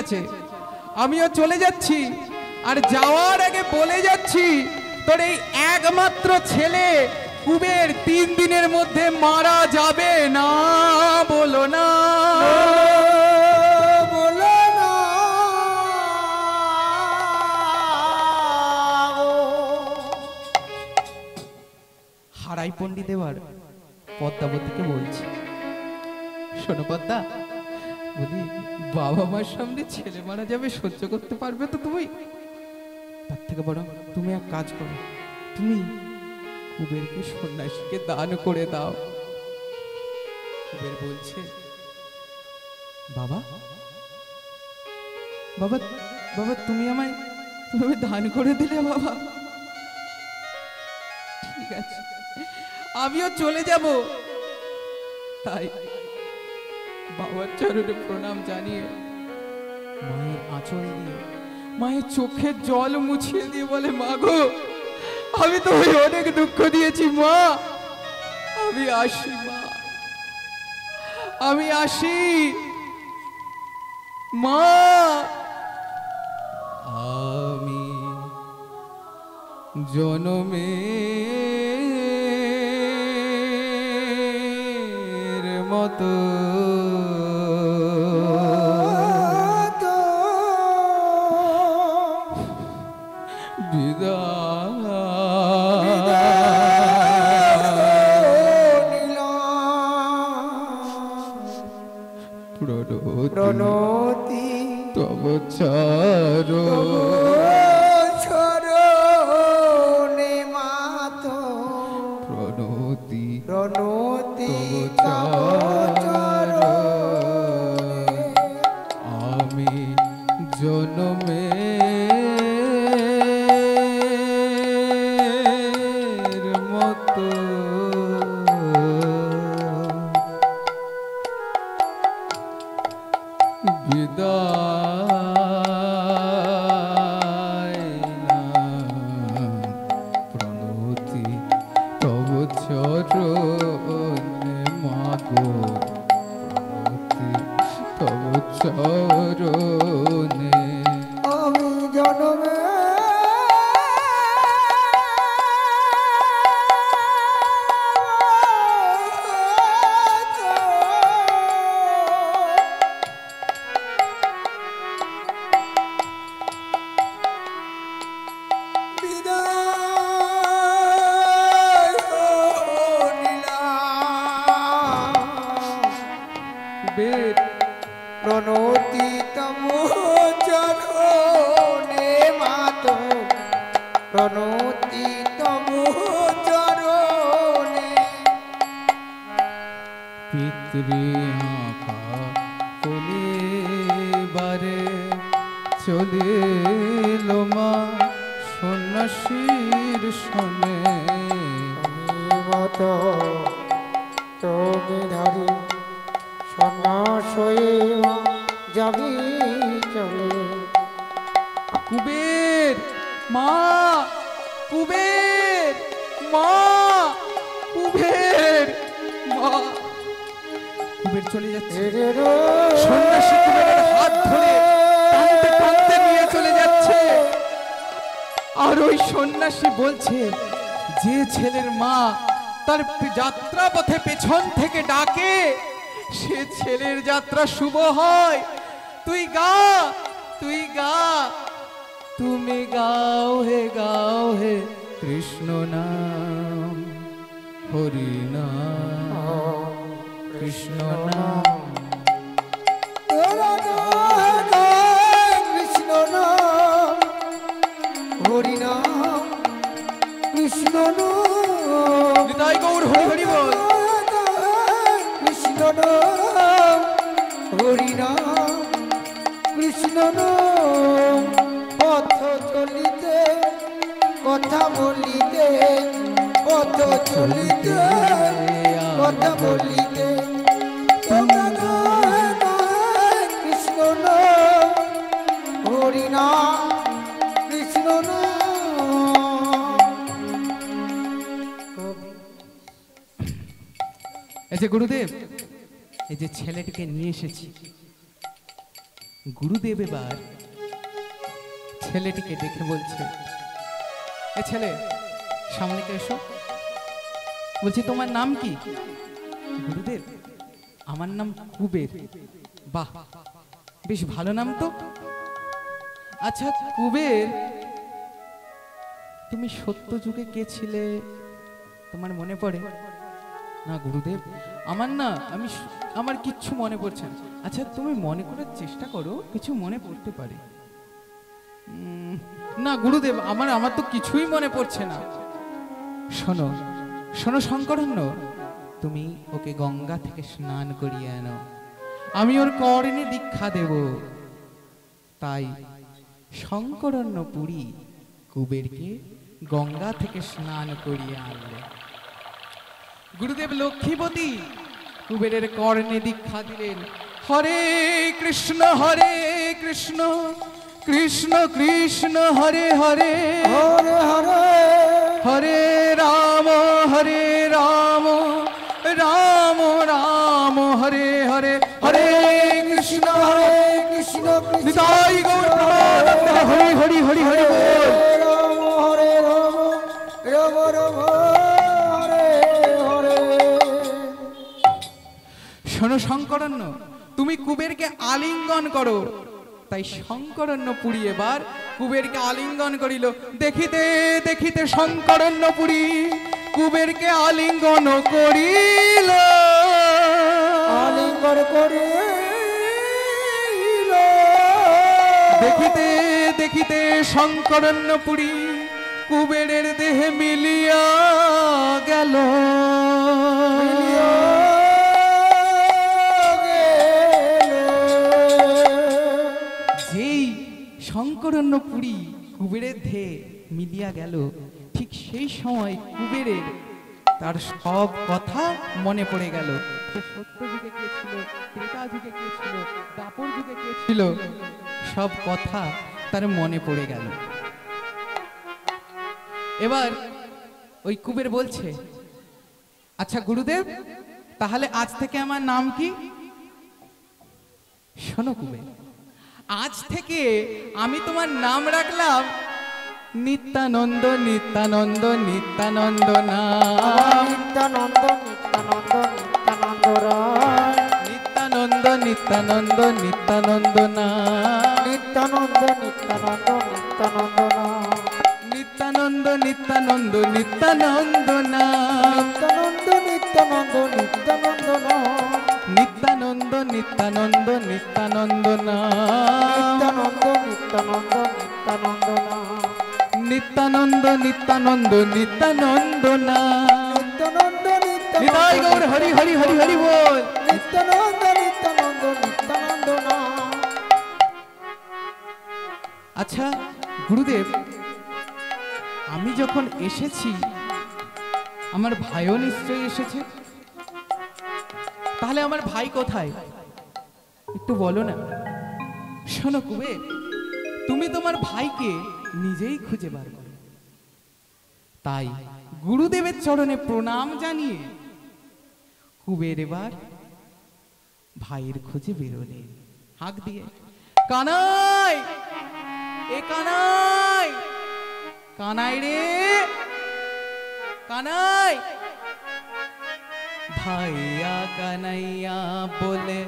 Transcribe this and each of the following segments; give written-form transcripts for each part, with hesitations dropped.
আছে, আমিও চলে যাচ্ছি। আর যাওয়ার আগে বলে যাচ্ছি, তোর এই একমাত্র ছেলে কুবের 3 দিনের মধ্যে মারা যাবে না। বলো না, বলো না। হারাই পণ্ডিত এবার পদ্মাবতীকে বলছি, শোনো পদ্মা, বলি বাবা মার সামনে ছেলে মারা যাবে সহ্য করতে পারবে তো তুমি? তার থেকে বরং তুমি এক কাজ করো, তুমি কুবেরকে সন্ন্যাসীকে দান করে দাও। কুবের বলছে, বাবা বাবা বাবা তুমি আমায় দান করে দিলে বাবা, ঠিক আছে আমিও চলে যাব। তাই বাবার চরণে প্রণাম জানিয়ে মায়ের আঁচল দিয়ে মায়ের চোখের জল মুছিয়ে দিয়ে বলে, মা গো, আমি তো অনেক দুঃখ দিয়েছি মা, আমি আসি মা, আমি আসি মা। আমি জনমের মতো প্রণতি তব চারো চরণে মাতো, প্রণতি প্রণতি তব চারো। আমি জনমের মতো বিদায় না, প্রণতি তব চরণে মাগো, প্রণতি তব চরণে। আমি জনমে প্রণতি তম চরণে মাতো, প্রণতি তম চরণে। পিতৃ আঁকা বারে চলে এলো মা সন্ন্যাসীর শোনে, মত তুমি ধারি সন্ন্যাস হয়ে যাবি চলে। কুবের মা, কুবের মা, কুবের মা। কুবের চলে যাচ্ছে, সন্ন্যাসী কুবেরের হাত ধরে টানতে টানতে নিয়ে চলে যাচ্ছে। আর ওই সন্ন্যাসী বলছে, যে ছেলের মা তার যাত্রা পথে পেছন থেকে ডাকে, সে ছেলের যাত্রা শুভ হয়। তুই গা, তুই গা, তুমি গাও হে কৃষ্ণ নাম, হরি নাম, কৃষ্ণ নাম। কৃষ্ণ নাম, হরি নাম, কৃষ্ণ নাম। নিতাই গৌর হরি হরি বল। কৃষ্ণ নাম, হরি নাম, কৃষ্ণ নাম। পথ চলিতে কথা বলিতে, পথ চলিতে কথা বলিতে, কৃষ্ণ নাম, হরি নাম, কৃষ্ণ নাম। এই যে গুরুদেব, এই যে ছেলেটিকে নিয়ে এসেছি, গুরুদেব এবার ছেলেটিকে দেখে বলছে, এ ছেলে সামনে কে এসো। বলছি তোমার নাম কি? গুরুদেব আমার নাম কুবের। বাহ, বেশ ভালো নাম তো। আচ্ছা কুবের, তুমি সত্য যুগে কে ছিলে তোমার মনে পড়ে? না গুরুদেব, আমার কিচ্ছু মনে পড়ছে না। আচ্ছা তুমি মনে করার চেষ্টা করো, কিছু মনে পড়তে পারে। না গুরুদেব, আমার তো কিছুই মনে পড়ছে না। শোনো শোনো শঙ্করণ্য, তুমি ওকে গঙ্গা থেকে স্নান করিয়ে আনো, আমি ওর কর্ণে দীক্ষা দেব। তাই শঙ্করণ্য পুরী কুবেরকে গঙ্গা থেকে স্নান করিয়ে আনলে। গুরুদেব লক্ষ্মীপতি কুবেরের কর্ণে দীক্ষা দিলেন। হরে কৃষ্ণ কৃষ্ণ কৃষ্ণ হরে হরে, হরে হরে, হরে রাম রাম রাম হরে হরে, হরে কৃষ্ণ কৃষ্ণ নিতাই গৌর প্রেমানন্দে হরি হরি হরি হরি বল। রাম হরে রাম, রাম রাম হরে হরে। শোনো শঙ্করণ্য, তুমি কুবেরকে আলিঙ্গন করো। তাই শঙ্করণ্য পুরী এবার কুবেরকে আলিঙ্গন করিল। দেখিতে দেখিতে শঙ্করণ্য পুরী কুবেরকে আলিঙ্গন করিল। আলিঙ্গন করিল। দেখিতে দেখিতে শঙ্করণ্য পুরী কুবেরের দেহে মিলিয়া গেল। যেই শঙ্করণ্য পুরী কুবেরের দেহে মিলিয়া গেল, ঠিক সেই সময় কুবেরের তার সব কথা মনে পড়ে গেল। সে সত্য যুগে কে ছিল, ত্রেতা যুগে কে ছিল, দাপর যুগে কে ছিল, সব কথা তার মনে পড়ে গেল। এবার ওই কুবের বলছে, আচ্ছা গুরুদেব, তাহলে আজ থেকে আমার নাম কি? শোনো কুবের, আজ থেকে আমি তোমার নাম রাখলাম নিত্যানন্দ নিত্যানন্দ নিত্যানন্দ নাম। নিত্যানন্দ নিত্যানন্দ নিত্যানন্দ রায়, নিত্যানন্দ নিত্যানন্দ নিত্যানন্দ নাম। নিত্যানন্দ নিত্যানন্দ নিত্যানন্দ নাম। নিত্যানন্দ নিত্যানন্দ নিত্যানন্দ নাম। নিত্যানন্দ নিত্যানন্দ নিত্যানন্দ নাম। নিত্যানন্দ নিত্যানন্দ নিত্যানন্দ নাম। নিত্যানন্দ নিত্যানন্দ নিত্যানন্দ নিত্যানন্দ নাম। নিত্যানন্দ নাম। নিত্যানন্দ নিতাই গৌর হরি হরি হরি হরি বল। নিত্যানন্দ নিত্যানন্দ নিত্যানন্দ নাম। আচ্ছা গুরুদেব, আমি যখন এসেছি আমার ভাইও নিশ্চয়ই এসেছে, তাহলে আমার ভাই কোথায় একটু বলো না। শোনো কুবের, তুমি তোমার ভাইকে নিজেই খুঁজে বার করো। তাই গুরুদেবের চরণে প্রণাম জানিয়ে কুবের এবার ভাইয়ের খোঁজে বেরোলেন হাঁক দিয়ে, কানাই, এ কানাই, কানাই রে কানাই। ভাইয়া কানাইয়া বলে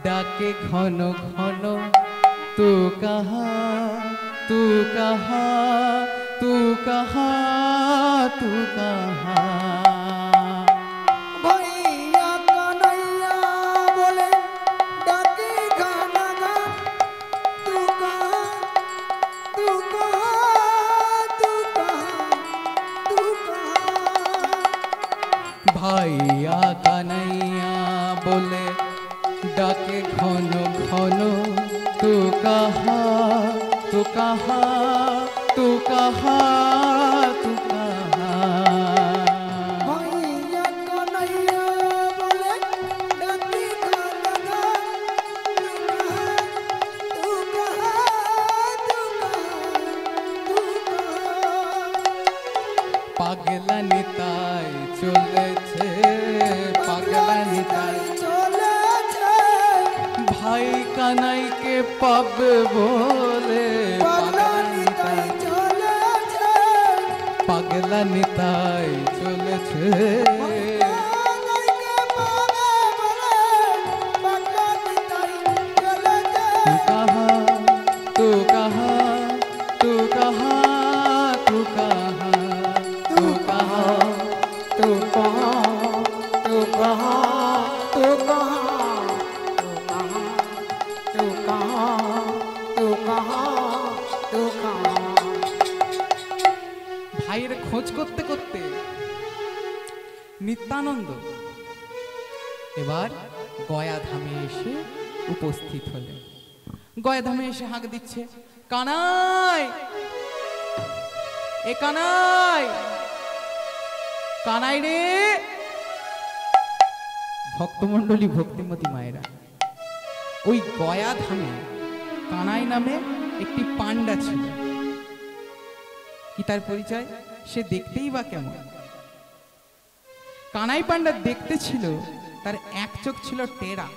ডাকে ঘন ঘন, তু কাহা তু কাহা তু কাহা তু কাহা। ভাইয়া কানাইয়া বলে ডাকে গান গান, তু কাহা তু কাহা তু কাহা তু কাহা। ভাইয়া কানাইয়া বলে ডাকে ঘন ঘন, তু কাহা তু কাহা তু কাহা তু কাহা। ভাইয়া কানাইয়া বলে ডাকে গান গান, তু কাহা তু কাহা তু কাহা। পাগলা নিতাই চলেছে, পাগলা নিতাই চলেছে ভাই কানাইকে পাবে বলে পাগলা নিতাই চলেছে পাগলা নিতাই চলেছে কানাইকে পাবে বলে পাগলা নিতাই চলেছে तू कहा तू कहा तू कहा तू कहा तू कहा तू कहाँ तू कहाँ तू कहाँ तू कहाँ तू कहाँ तू कहाँ ভাইয়ের খোঁজ করতে করতে নিত্যানন্দ এবার গয়া ধামে এসে উপস্থিত হলেন। গয়া ধামে এসে হাঁক দিচ্ছে, কানাই, এ কানাই, কানাই রে। ভক্তমণ্ডলী, ভক্তিমতী মায়েরা, ওই গয়া ধামে কানাই নামে একটি পান্ডা ছিল। কি তার পরিচয়? সে দেখতেই বা কেমন? কানাই পান্ডা দেখতে ছিল, তার এক চোখ ছিল টেরা,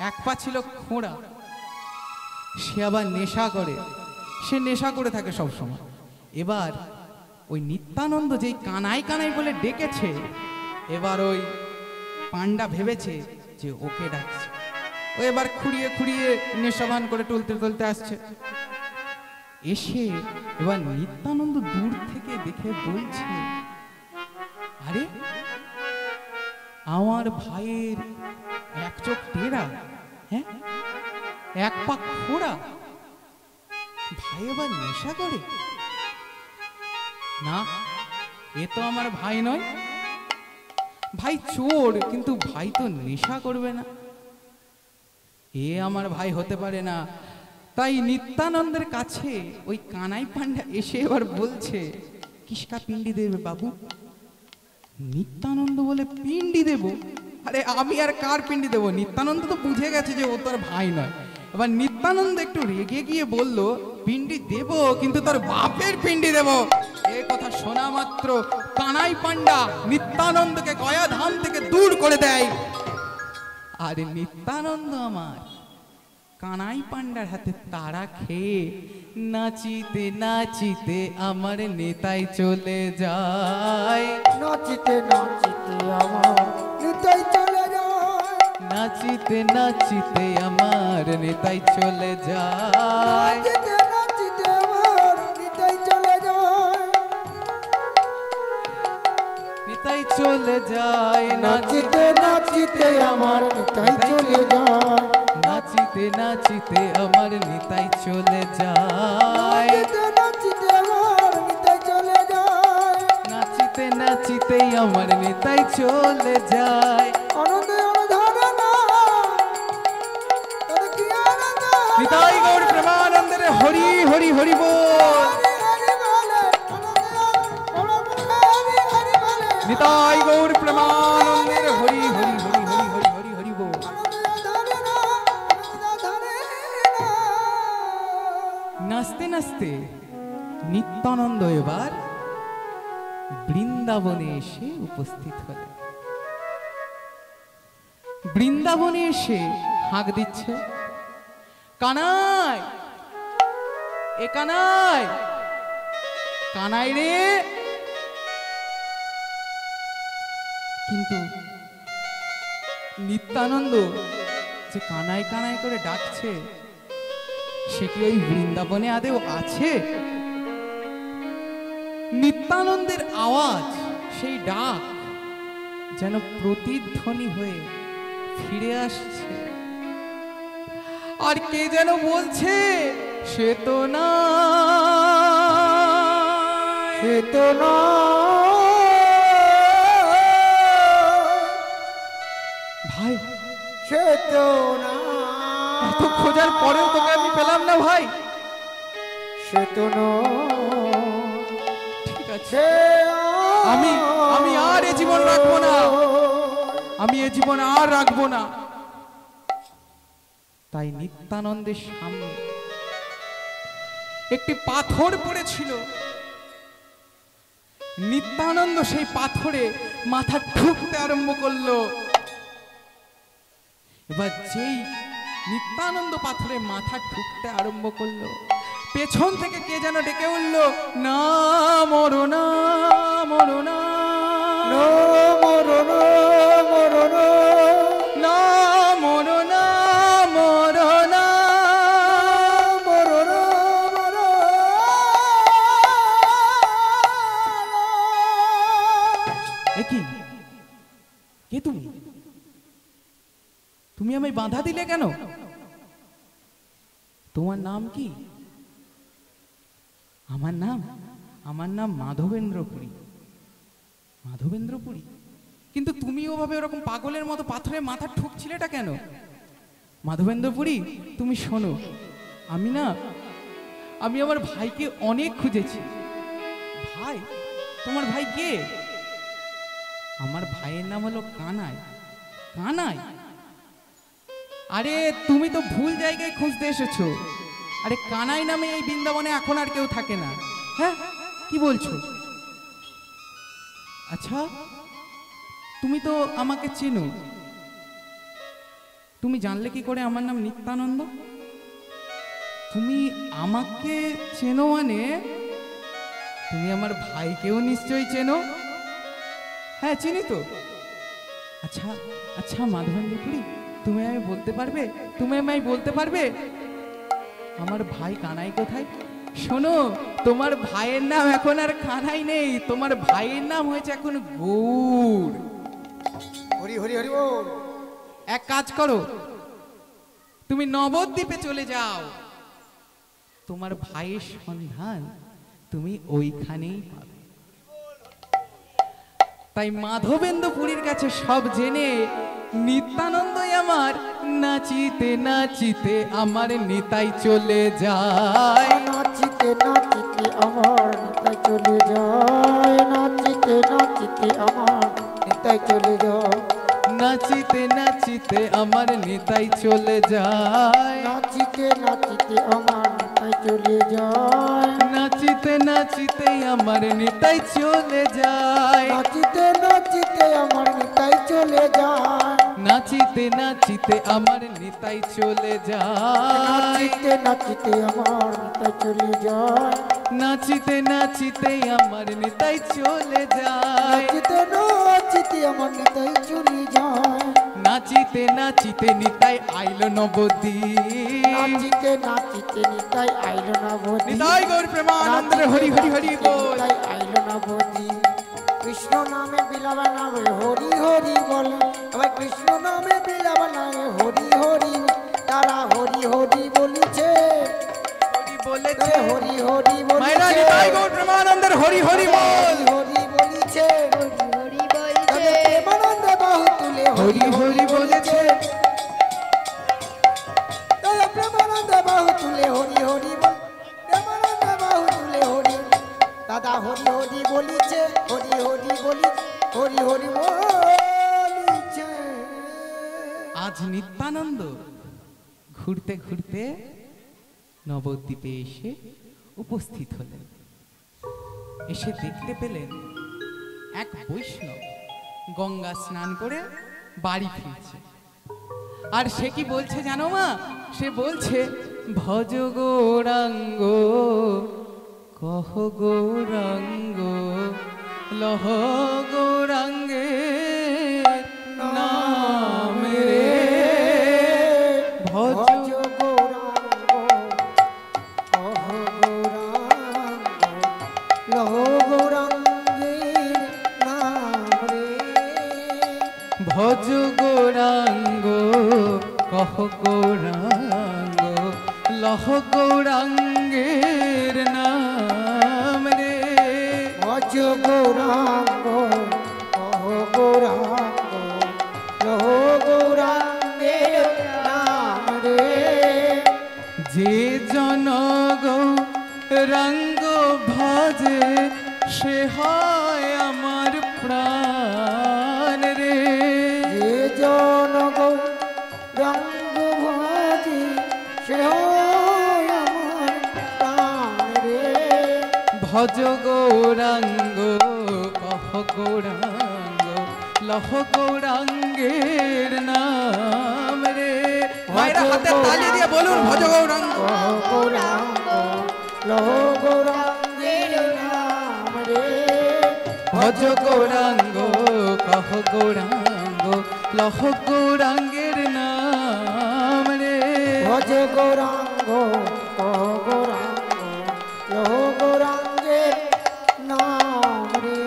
এক পা ছিল খোঁড়া। সে আবার নেশা করে, সে নেশা করে থাকে সব সময়। এবার ওই নিত্যানন্দ যেই কানাই কানাই বলে ডেকেছে, এবার ওই পান্ডা ভেবেছে যে ওকে ডাকছে। ও এবার খুঁড়িয়ে খুঁড়িয়ে নেশাভান করে টলতে টলতে আসছে। এসে এবার নিত্যানন্দ দূর থেকে দেখে বলছে, আরে আমার ভাইয়ের এক চোখ টেরা, হ্যাঁ, এক পা খোড়া, ভাই আবার নেশা করে? না, এ তো আমার ভাই নয়, ভাই চোর, কিন্তু ভাই তো নেশা করবে না, এ আমার ভাই হতে পারে না। তাই নিত্যানন্দের কাছে ওই কানাই পান্ডা এসে এবার বলছে, কিসকা পিন্ডি দেবে বাবু? নিত্যানন্দ বলে, পিন্ডি দেব? আরে আমি আর কার পিন্ডি দেব? নিত্যানন্দ তো বুঝে গেছে যে ও তোর ভাই নয়। এবার নিত্যানন্দ একটু রেগে গিয়ে বলল, পিন্ডি দেব, কিন্তু তোর বাপের পিন্ডি দেব। এ কথা শোনা মাত্র কানাই পান্ডা নিত্যানন্দকে গয়া ধাম থেকে দূর করে দেয়। আর নিত্যানন্দ আমার কানাই পান্ডার হাতে তাড়া খেয়ে নাচিতে নাচিতে আমার নেতাই চলে যায়। নাচিতে নাচিতে আমার নিতাই চলে যায় নাচিতে নাচিতে আমার নেতাই চলে যায়। নাচিতে নাচিতে আমার নিতাই চলে যায় নেতাই চলে যায়। নাচিতে নাচিতে আমার নিতাই চলে যায় নাচিতে নাচিতে আমার নেতাই চলে যায়। নাচিতে নাচিতে আমার নিতাই চলে যায় নাচিতে নাচিতে আমার নেতাই চলে যায়। আনন্দে অনুধারে না তোর কি আনন্দ নিতাই গৌর প্রেমানন্দের হরি হরি হরি বল। হরি হরি বলে আনন্দে হরি হরি বলে নিতাই গৌর প্রেমানন্দের হরি হরি হরি হরি হরি হরি হরি বল। নাচতে নাচতে নিত্যানন্দ এবার বৃন্দাবনে এসে উপস্থিত হলেন। বৃন্দাবনে এসে হাঁক দিচ্ছে, কানাই, এ কানাই, কানাই রে। কিন্তু নিত্যানন্দ যে কানাই কানাই করে ডাকছে, সে কি ওই বৃন্দাবনে আদেও আছে? নিত্যানন্দের আওয়াজ, সেই ডাক যেন প্রতিধ্বনি হয়ে ফিরে আসছে। আর কে যেন বলছে, সে তো না, সে তো না ভাই, সে তো না এত খোঁজার পরেও তোকে আমি পেলাম না ভাই। সে তো না ঠিক আছে, আমি আমি আর এ জীবন রাখবো না, আমি এ জীবন আর রাখবো না। তাই নিত্যানন্দের সামনে একটি পাথর পড়েছিল। নিত্যানন্দ সেই পাথরে মাথা ঠুকতে আরম্ভ করলো। এবার যেই নিত্যানন্দ পাথরে মাথা ঠুকতে আরম্ভ করলো। পেছন থেকে কে যেন ডেকে উঠল, না মরো না, মরো না, নো মরো না, মরো না, না মরো না, মরো না, মরো না, মরো না। এ কি? কে তুমি? তুমি আমায় বাধা দিলে কেন? তোমার নাম কি? আমার নাম মাধবেন্দ্রপুরী। মাধবেন্দ্রপুরী? কিন্তু তুমি ওভাবে ওরকম পাগলের মতো পাথরে মাথা ঠুকছিলেটা কেন? মাধবেন্দ্রপুরী, তুমি শোনো, আমি আমার ভাইকে অনেক খুঁজেছি। ভাই? তোমার ভাই কে? আমার ভাইয়ের নাম হলো কানাই। কানাই? আরে তুমি তো ভুল জায়গায় খুঁজতে এসেছো। আরে কানাই নামে এই বৃন্দাবনে এখন আর কেউ থাকে না। হ্যাঁ, কি বলছো? আচ্ছা, তুমি তো আমাকে চেনো, তুমি জানলে কি করে আমার নাম নিত্যানন্দ? তুমি আমাকে চেনো মানে তুমি আমার ভাইকেও নিশ্চয়ই চেনো। হ্যাঁ, চিনি তো। আচ্ছা আচ্ছা মাধবেন্দ্রপুরী, তুমি আমায় বলতে পারবে আমার ভাই কানাই কোথায়? শোনো, তোমার ভাইয়ের নাম এখন আর কানাই নেই, তোমার ভাইয়ের নাম হয়েছে এখন গৌর। হরি হরি হরি বল। এক কাজ করো, তুমি নবদ্বীপে চলে যাও, তোমার ভাইয়ের সন্ধান তুমি ওইখানেই পাবে। তাই মাধবেন্দ্রপুরীর কাছে সব জেনে নিত্যানন্দই আমার নাচিতে নাচিতে আমার নিতাই চলে যায়। নাচিতে নাচিতে আমার নিতাই চলে যায়, নাচিতে নাচিতে আমার নিতাই চলে যায়, নাচিতে নাচিতে আমার নিতাই চলে যায়, নাচিতে নাচিতে আমার নিতাই চলে যায়, নাচিতে নাচিতে আমার নিতাই চলে যায়, নাচিতে নাচিতে আমার নিতাই চলে যায়, নাচিতে নাচিতে আমার নিতাই চলে যায়, নাচিতে নাচিতে আমার নিতাই চলে যায়, নাচিতে নাচিতে আমার নিতাই চলে যায়, নাচিতে নাচিতে আমার নিতাই চলে যায়, নাচিতে নাচিতে নিতাই আইলো নবদ্বীপ, নাচিতে নাচিতে নিতাই আইলো নবদ্বীপ, নিতাই গৌর প্রেমানন্দে হরি হরি হরি বল। নিতাই আইলো নবদ্বীপ, কৃষ্ণ নামে বিলাবা নামে হরি হরি বল, আবার কৃষ্ণ নামে বিলাবা নামে হরি হরি, তারা হরি হরি বলিছে, হরি বলেছে, হরি হরি মায়েরা বলিছে, নিতাই গৌর প্রেমানন্দের হরি হরি বল। হরি বলিছে, হরি বলছে, প্রেমানন্দে বাহু তুলে হরি হরি বলেছে, তারা প্রেমানন্দে বাহু তুলে হরি হরি বল, প্রেমানন্দে বাহু তুলে হরি, দাদা হরি হরি বলিছে, হরি হরি বলি, হরি হরি বলিছে। আজ নিত্যানন্দ ঘুরতে ঘুরতে নবদ্বীপে এসে উপস্থিত হলেন। এসে দেখতে পেলেন এক বৈষ্ণব গঙ্গা স্নান করে বাড়ি ফিরছে। আর সে কি বলছে জানো মা? সে বলছে, ভজ গৌরাঙ্গ কহ গৌরাঙ্গ লহ গৌরাঙ্গে নাম রে, ভজ ভজ গৌরাঙ্গ, কহ গৌরাঙ্গ, লহ গৌরাঙ্গের নাম রে, ভজ গৌরাঙ্গ কহ গৌরাঙ্গ লহ গৌরাঙ্গের নাম রে, ভজ গৌরাঙ্গ, কহ গৌরাঙ্গ, লহ গৌরাঙ্গের নাম রে, যে জন গৌরাঙ্গ ভজে সে হয় আমার প্রাণ রে, যে জন গৌরাঙ্গ ভজে সে হয় আমার প্রাণ রে, ভজ গৌরাঙ্গ কহ গৌরাঙ্গ লহ গৌরাঙ্গের নাম রে, মায়েরা হাতে তালি দিয়ে বলুন ভজ গৌরাঙ্গ। গৌরাঙ্গ লহ গৌরাঙ্গের নাম রে। ভজ গৌরাঙ্গ কহ গৌরাঙ্গ লহ গৌরাঙ্গের নাম রে। ভজ গৌরাঙ্গ কহ গৌরাঙ্গ লহ গৌরাঙ্গের নাম রে।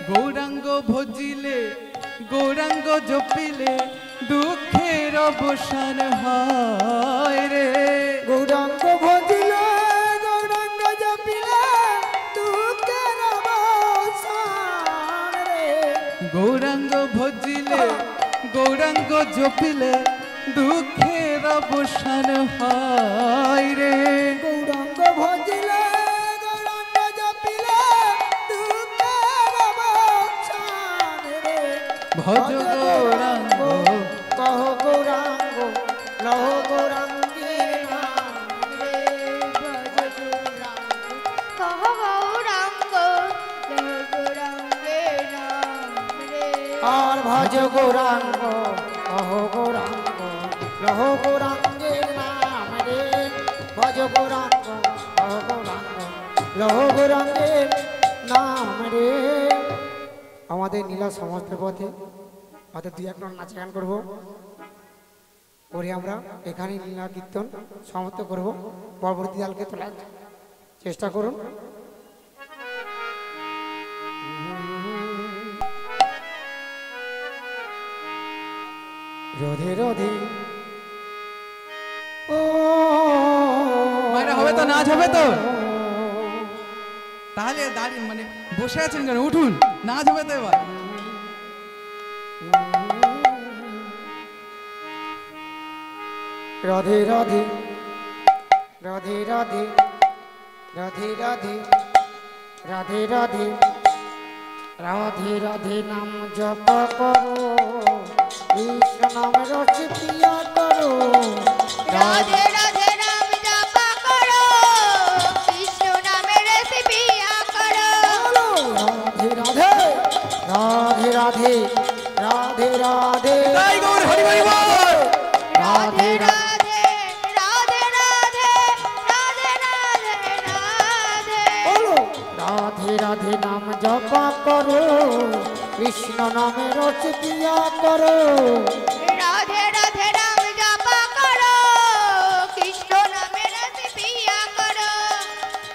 গৌরাঙ্গ ভজিলে গৌরাঙ্গ জপিলে দুঃখের অবসান হয় রে। গৌরাঙ্গ ভজিলে গৌরাঙ্গ জপিলে দুঃখের অবসান রে। গৌরাঙ্গ ভজিলে গৌরাঙ্গ জপিলে দুঃখের অবসান হয় রে। গৌরাঙ্গ ভজিলে গৌরাঙ্গ জপিলে দুঃখের অবসান রে। ভজ গৌরাঙ্গ কহ গৌরাঙ্গ লহ গৌরাঙ্গের নাম রে। ভজ গৌরাঙ্গ কহ গৌরাঙ্গ লহ গৌরাঙ্গের নাম রে। আর ভজ গৌরাঙ্গ কহ গৌরাঙ্গ লহ গৌরাঙ্গের নাম রে। ভজ গৌরাঙ্গ কহ গৌরাঙ্গ লহ গৌরাঙ্গের নাম রে। আমাদের নীলা সমস্ত পথে হয়তো দুই এক নাচ গান করবো, করে আমরা এখানে লীলা কীর্তন সমাপ্ত করব। পরবর্তী কালকে তোলার চেষ্টা করুন। রোধে রোধে ও মায়েরা হবে তো, নাচ হবে তো? তাহলে দাঁড়িয়ে মানে বসে আছেন কেন, উঠুন, নাচ হবে তো এবার। রাধে রাধে রাধে রাধে রাধে রাধে রাধে রাধে রাধে রাধে নাম জপ করো, কৃষ্ণ নাম রস পিয়া করো। রাধে রাধে নাম জপ করো, কৃষ্ণ নামের পিয়া করো। রাধে রাধে রাধে রাধে রাধে রাধে জয় গৌর হরি হরি বল। রাধে রাধে রাধে রাধে রাধে রাধে রাধে। বলো রাধে রাধে নাম জপ করো, কৃষ্ণ নামে রস পিয়া করো। রাধে রাধে নাম জপ করো, কৃষ্ণ নামের পিয়া করো।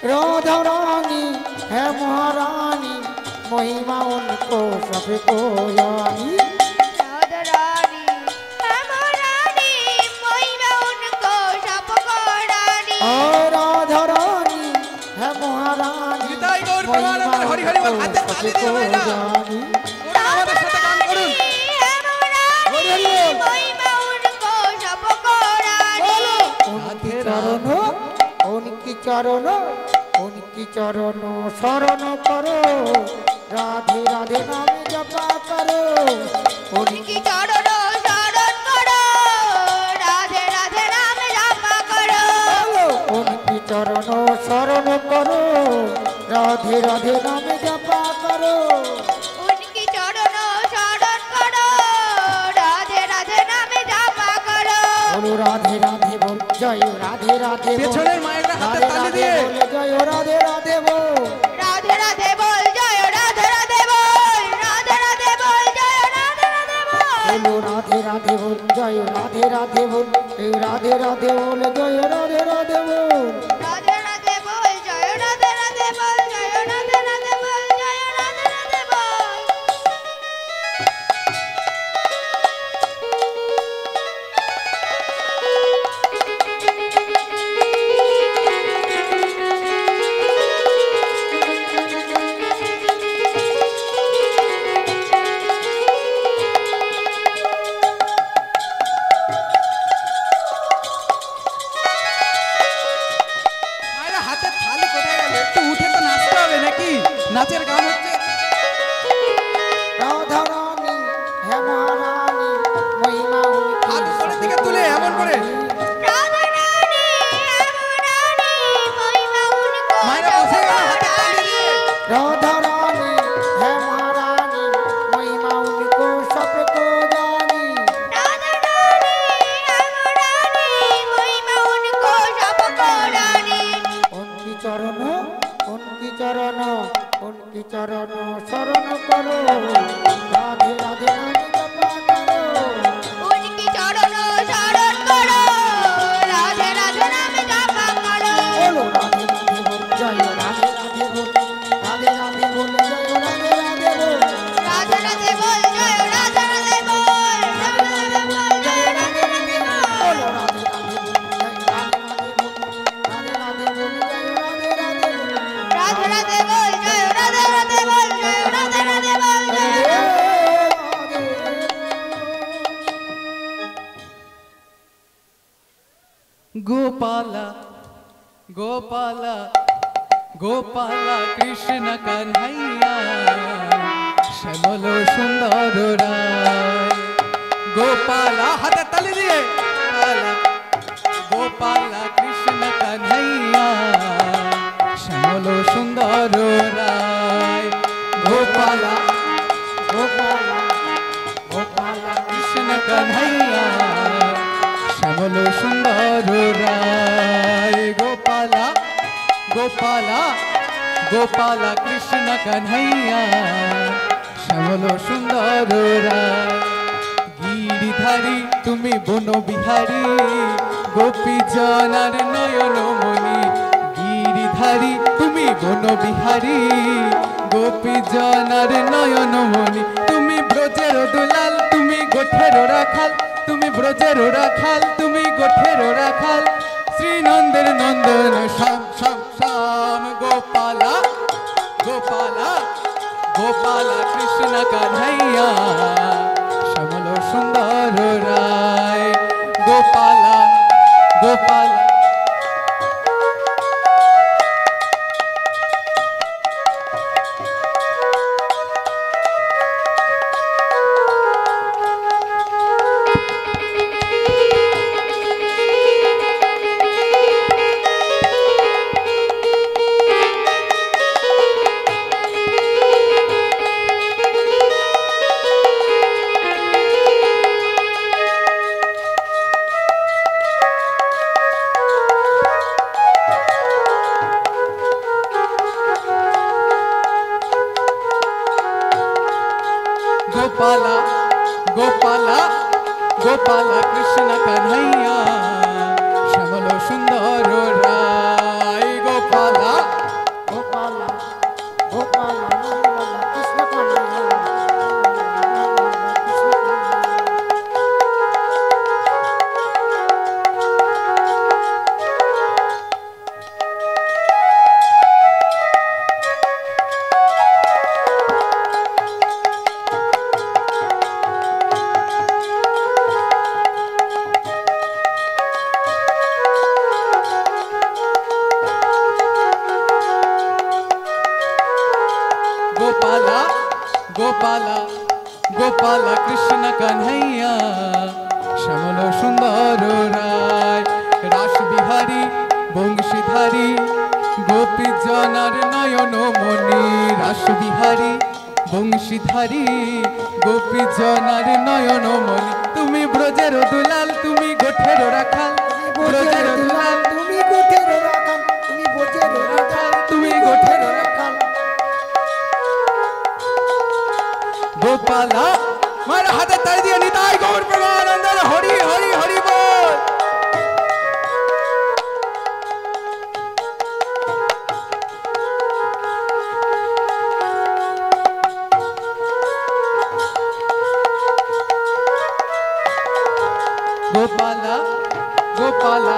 राधा रानी है महारानी, महिमा उनको सबको जानी। राधा रानी है रानी, महिमा उनको सबको रानी। और राधा रानी है महारानी, জয় গৌর महिमा প্রেমানন্দ হরি হরি বল। उनको হাতে তালি দিয়ে सबको মায়েরা जानी। ওরা আমাদের সাথে গান করুন। उनकी चरणों उनकी चरणों उनकी चरणों शरण करो, राधे राधे नाम जपा करो। उनकी उनकी चरणों शरण करो, राधे राधे नाम जपा करो। बोलो राधे राधे बोल, जय राधे राधे बोल, পেছনের माয়েরা হাতে राधे তালি राधे দিয়ে बोल, जय राधे राधे बोल। राधे राधे बोल, जय राधे राधे बोल, राधे राधे बोल, जय राधे राधे बोल। बोलो राधे राधे बोल, जय राधे राधे बोल, ए राधे राधे बोल, जय राधे राधे बोल। राधे राधे बोल, जय राधे राधे बोल, जय राधे राधे बोल, जय राधे राधे बोल। মায়েরা হাতে থালি কোথায় গেল, একটু উঠে তো নাচতে হবে নাকি, নাচের গান হচ্ছে। राधा रानी है महारानी, महिमा उनकी হাত উপরের দিকে তুলে এমন করে राधा रानी है रानी, महिमा उनको মায়েরা বসে গেল হাতে তালি দিয়ে। राधा रानी है महारानी, महिमा उनको सबको जानी। राधा रानी है চরণ উনকি চরণ শরণ করো রাধে রাধে নাম জপা করো উনকি চরণ শরণ করো রাধে রাধে নাম জপা করো বলো রাধে রাধে বল জয় রাধে রাধে বল রাধে রাধে বল জয় রাধে রাধে বল রাধে রাধে বল জয় রাধে রাধে বল রাধে রাধে বল জয় রাধে রাধে বল বলো রাধে রাধে বল জয় রাধে রাধে বল রাধে রাধে বল জয় রাধে রাধে বল রাধে রাধে বল জয় রাধে রাধে বল জয় রাধে রাধে বল জয় गोपाला गोपाला गोपाला कृष्ण कन्हैया श्यामल सुंदर राय गोपाला हाथ ताली दिए गोपाला कृष्ण कन्हैया श्यामल सुंदर राय गोपाला गोपाला गोपाला कृष्ण कन्हैया श्यामल सुंदर राय गोपाला गोपाला गोपाला कृष्ण कन्हैया श्यामल सुंदर राय गिरिधारी तुमी बन बिहारी गोपी जनार नयन मणि गिरिधारी तुमी बन बिहारी गोपी जनार नयन मणि तुमी ब्रजेर दुलाल तुमी गोठेर राखाल तुमी ब्रजेर राखाल तुमी गोठेर राखाल श्रीनंदेर नंदन श्याम श्याम श्याम गोपाला गोपाला गोपाला कृष्ण कन्हैया श्यामल सुंदर राय गोपाला गोपाला गोपाला गोपाला गोपाला कृष्ण कन्हैया श्यामल सुंदर राय गोपाला गोपाला गोपाला कृष्ण कन्हैया कृष्ण गोपाला गोपाला गोपाला कृष्ण कन्हैया श्यामल सुंदर राय रास बिहारी बंशीधारी गोपी जनार नयन मणि रास बिहारी बंशीधारी गोपी जनार नयन मणि तुमी ब्रजेर दुलाल तुमी गोठेर राखाल ब्रजेर दुलाल তুমি গোঠের রাখাল তুমি বোঝের রাখাল तुमी गोठेर राखाल गोपाला मारा हाथे ताली दिए निताई गौर प्रेमानंद हरि हरि हरि बोल गोपाला गोपाला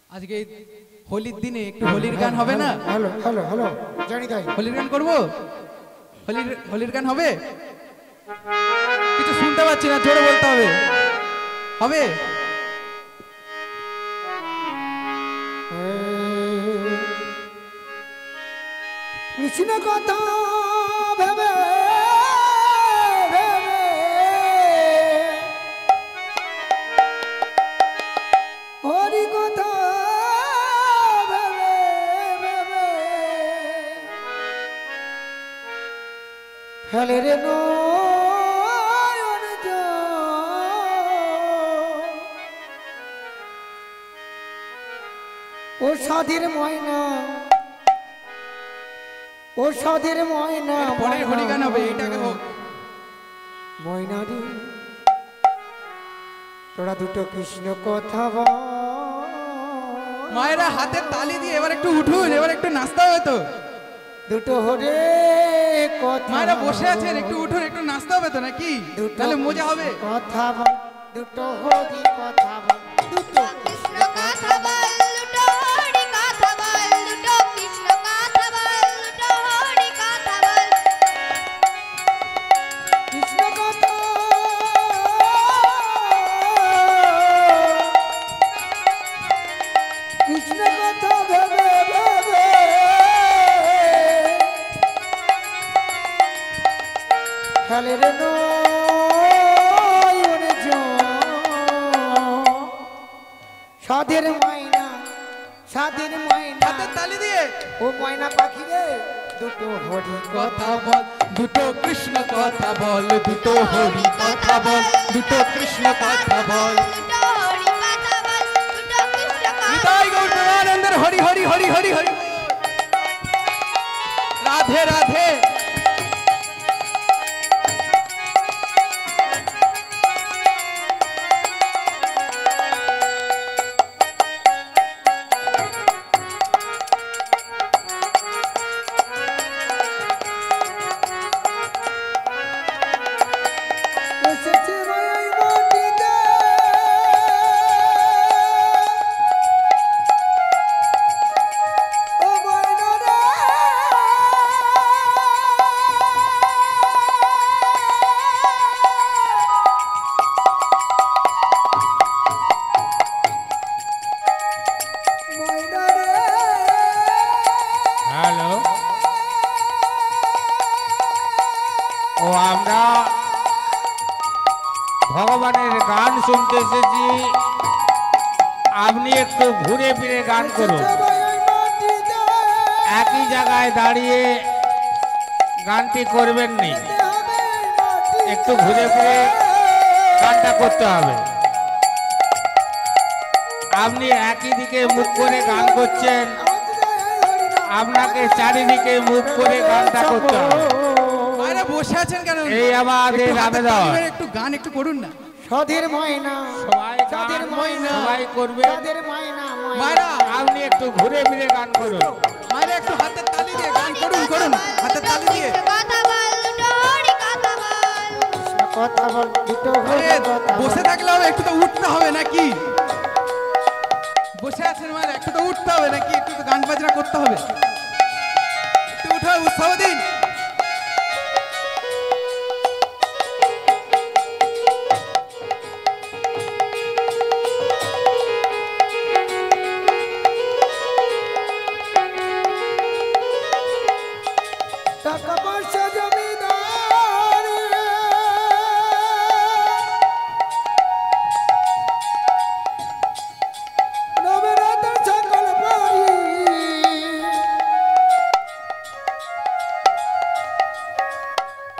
আজকে হোলির দিনে একটু হোলির গান হবে না? হ্যালো হ্যালো হ্যালো জানি তাই। হোলির গান করবো? হোলির গান হবে? কিছু শুনতে পাচ্ছি না, জোরে বলতে হবে। হবে? কৃষ্ণ কথা ভেবে ভেবে হরি কথা ভেবে ভেবে ফেলে রে নয়ন জল। ও সাধের ময়না, ও সাধের ময়না, পরে হোলি গান হবে, এটাকে হোক। ময়না রে তোরা দুটো কৃষ্ণ কথা বল। মায়েরা হাতের তালি দিয়ে এবার একটু উঠুন, এবার একটু নাচতে হবে তো। দুটো হরে কথা মায়েরা বসে আছেন, একটু উঠুন, একটু নাচতে হবে তো নাকি? দুটো তাহলে মজা হবে। কথা বল, দুটো হরি কথা বল, দুটো কৃষ্ণ কথা বল, দুটো হরি কথা বল, দুটো কৃষ্ণ কথা বল, দুটো হরি কথা বল। কৃষ্ণ কথা কৃষ্ণ কথা ভেবে ভেবে ফেলে রে নয়ন জল। সাধের ময়না, সাধের ময়না, হাতের তালি দিয়ে ও ময়না পাখি রে দুটো হরি কথা বল, দুটো কৃষ্ণ কথা বল, দুটো হরি কথা বল, দুটো কৃষ্ণ কথা বল। দুটো হরি কথা বল, দুটো কৃষ্ণ কথা নিতাই গৌর প্রেমানন্দের হরি হরি হরি হরি হরি। রাধে রাধে। এসেছে মায়াই মাটিতে, ও ময়না রে ময়না রে। হ্যালো, ও আমরা ভগবানের গান শুনতে এসেছি, আপনি একটু ঘুরে ফিরে গান করুন। এসেছে মায়াই মাটিতে, একই জায়গায় দাঁড়িয়ে গানটি করবেন নি, যেতে হবে এই মাটিতে। একটু ঘুরে ফিরে গানটা করতে হবে। আপনি একই দিকে মুখ করে গান করছেন, আপনাকে চারিদিকে মুখ করে গানটা করতে হবে। মায়েরা বসে আছেন কেন? এই আমাদের একটু হাতের আবেদন। তালি মেরে একটু গান একটু করুন না। সাধের ময়না, সবাই সাধের গান ময়না, সবাই করবে, সাধের ময়না, মায়েরা, আপনি একটু ঘুরে ফিরে গান করুন। মায়েরা একটু হাতের তালি দিয়ে গান করুন, করুন হাতের তালি দিয়ে। কথা বল, দুটো হরি কথা বল। কৃষ্ণ কথা বল, দুটো হরি আরে কথা বল। বসে থাকলে হবে, একটু তো উঠতে হবে নাকি? বসে আছেন মায়েরা, একটু তো উঠতে হবে নাকি? একটু তো গান বাজনা করতে হবে। একটু উঠে উৎসাহ দিন। টাকা পয়সা জমিদার নবরাতের সকল পারি,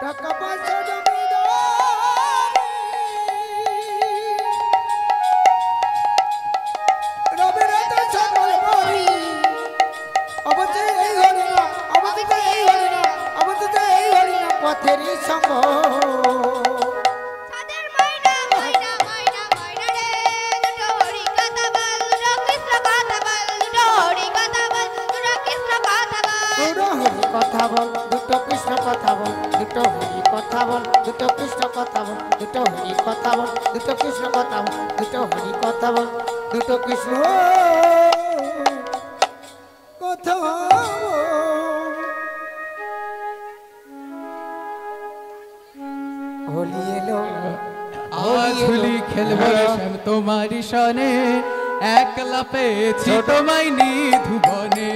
টাকা পয়সা জমিদার নবরাতের সকল পারি। অবশ্যই এই হরি না, অবশ্যই এই হরি না, অবশ্যই এই হরি না পথেরই সঙ্গ। সাধের ময়না, ময়না, ময়না, ময়না রে, দুটো হরি কথা বল, দুটো কৃষ্ণ কথা বল, দুটো হরি কথা বল, দুটো কৃষ্ণ কথা বল। দুটো হরি কথা বল, দুটো কৃষ্ণ কথা বল, দুটো হরি কথা বল, দুটো কৃষ্ণ কথা বল, দুটো হরি কথা বল, দুটো কৃষ্ণ কথা বল, দুটো হরি কথা বল, দুটো কৃষ্ণ কথা বল। খেলবো রে শ্যাম তোমারি সনে, একলা পেয়েছি তোমায় নিধুবনে।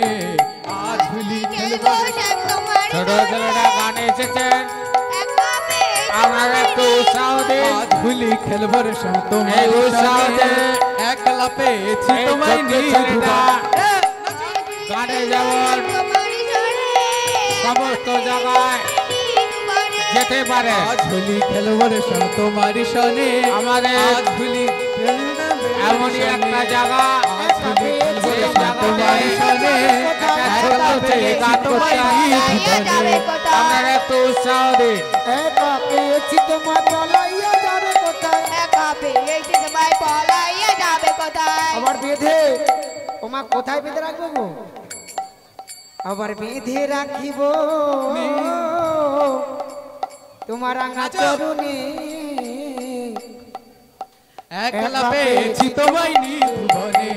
আজ হোলি খেলবো রে শ্যাম তোমারি ছোট সনে, ছেলেরা গানে এসেছেন, আপনারা একটু উৎসাহ দিন। আজ হোলি খেলবো রে শ্যাম তোমারি এই উৎসাহ সনে, দে। একলা পেয়েছি এই তোমায় ছোট্ট ছেলেটা নিধুবনে। গানে যেমন সমস্ত জায়গায় যেতে পারে, আজ হোলি খেলবো রে শ্যাম তোমারি সনে, আমাদের আজ হোলি এমনই একটা জায়গা, আজ হোলি খেলবো রে শ্যাম তোমারি সনে, একলা পেয়েছি তোমায় নিধুবনে। আপনারা একটু উৎসাহ দিন। একা পেয়েছি তোমার পলাইয়া যাবে কোথায়? আবার বেঁধে ওমা কোথায় বেঁধে রাখবো গো? আবার বেঁধে রাখিব তোমার রাঙা চরণে। একলা পেয়েছি তোমায় নিধুবনে।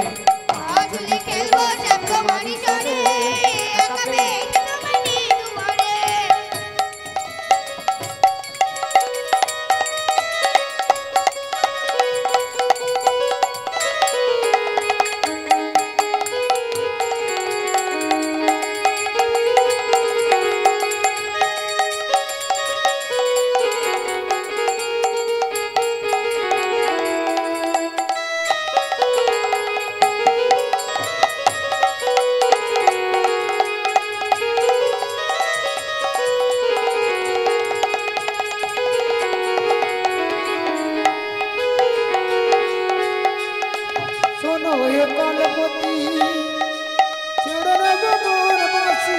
শোনো হে কলপতি ছেড়ে নেব মোর বাঁশি।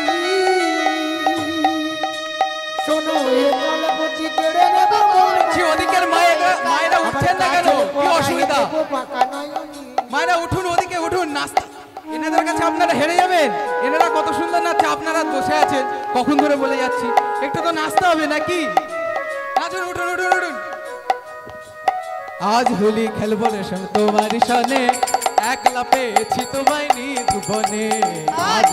শোনো হে কলপতি কেড়ে নেব মোর বলছি, ওদিকের মায়েরা উঠছেন না কেন? কি অসুবিধা? মায়েরা উঠুন, ওদিকে উঠুন, নাস্তা। এনাদের কাছে আপনারা হেরে যাবেন। এনারা কত সুন্দর নাচছে, আপনারা বসে আছেন। কখন ধরে বলে যাচ্ছি, একটু তো নাচতে হবে নাকি? নাচুন, উঠুন উঠুন উঠুন। আজ হোলি খেলবো রে শ্যাম তোমারি সনে, একলা পেয়েছি তোমায় নিধুবনে। আজ